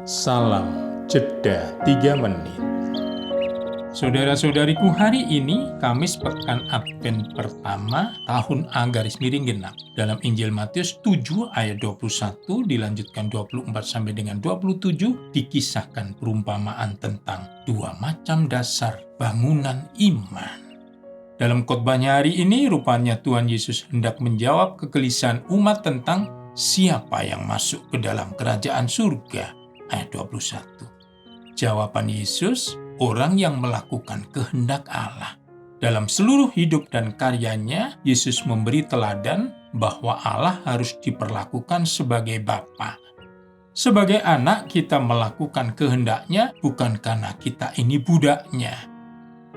Salam Jeda 3 menit. Saudara-saudariku, hari ini Kamis Pekan Advent pertama tahun A garis miring genap. Dalam Injil Matius 7 ayat 21 dilanjutkan 24 sampai dengan 27 dikisahkan perumpamaan tentang dua macam dasar bangunan iman. Dalam khotbahnya hari ini rupanya Tuhan Yesus hendak menjawab kegelisahan umat tentang siapa yang masuk ke dalam kerajaan surga. Ayat 21. Jawaban Yesus, orang yang melakukan kehendak Allah. Dalam seluruh hidup dan karyanya, Yesus memberi teladan bahwa Allah harus diperlakukan sebagai Bapa. Sebagai anak, kita melakukan kehendaknya bukan karena kita ini budaknya,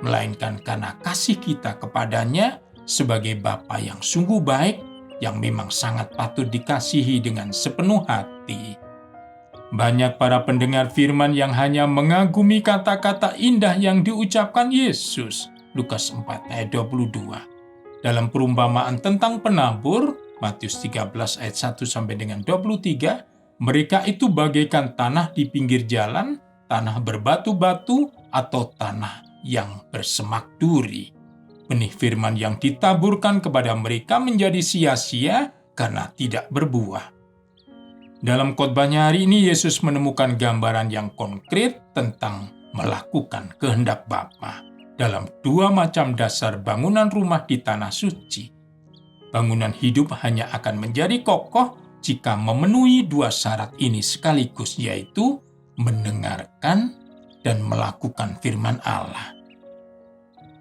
melainkan karena kasih kita kepadanya sebagai Bapa yang sungguh baik, yang memang sangat patut dikasihi dengan sepenuh hati. Banyak para pendengar firman yang hanya mengagumi kata-kata indah yang diucapkan Yesus. Lukas 4 ayat 22. Dalam perumpamaan tentang penabur, Matius 13 ayat 1 sampai dengan 23, mereka itu bagaikan tanah di pinggir jalan, tanah berbatu-batu, atau tanah yang bersemak duri. Benih firman yang ditaburkan kepada mereka menjadi sia-sia karena tidak berbuah. Dalam khotbahnya hari ini, Yesus menemukan gambaran yang konkret tentang melakukan kehendak Bapa dalam dua macam dasar bangunan rumah di tanah suci. Bangunan hidup hanya akan menjadi kokoh jika memenuhi dua syarat ini sekaligus, yaitu mendengarkan dan melakukan firman Allah.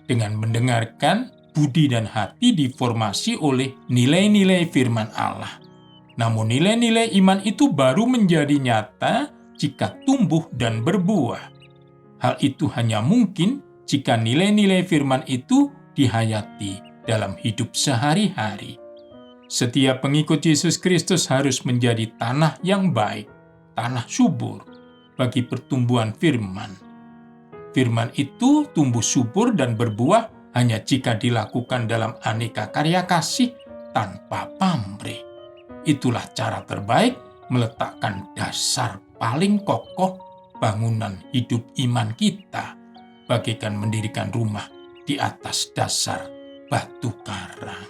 Dengan mendengarkan, budi dan hati diformasi oleh nilai-nilai firman Allah. Namun nilai-nilai iman itu baru menjadi nyata jika tumbuh dan berbuah. Hal itu hanya mungkin jika nilai-nilai firman itu dihayati dalam hidup sehari-hari. Setiap pengikut Yesus Kristus harus menjadi tanah yang baik, tanah subur bagi pertumbuhan firman. Firman itu tumbuh subur dan berbuah hanya jika dilakukan dalam aneka karya kasih tanpa pamrih. Itulah cara terbaik meletakkan dasar paling kokoh bangunan hidup iman kita, bagaikan mendirikan rumah di atas dasar batu karang.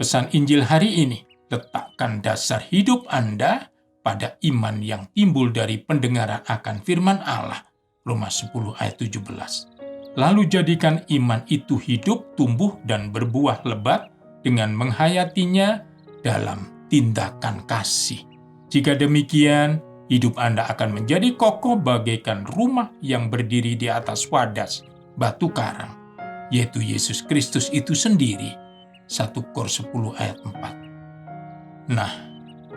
Pesan Injil hari ini, letakkan dasar hidup Anda pada iman yang timbul dari pendengaran akan firman Allah. Roma 10 ayat 17. Lalu jadikan iman itu hidup, tumbuh, dan berbuah lebat dengan menghayatinya dalam tindakan kasih. Jika demikian, hidup Anda akan menjadi kokoh bagaikan rumah yang berdiri di atas wadas batu karang, yaitu Yesus Kristus itu sendiri. 1 Kor 10 ayat 4. Nah,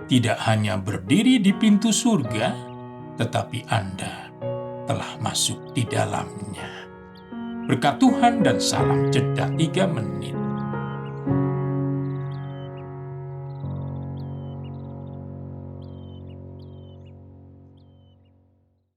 tidak hanya berdiri di pintu surga, tetapi Anda telah masuk di dalamnya. Berkat Tuhan dan salam jeda 3 menit.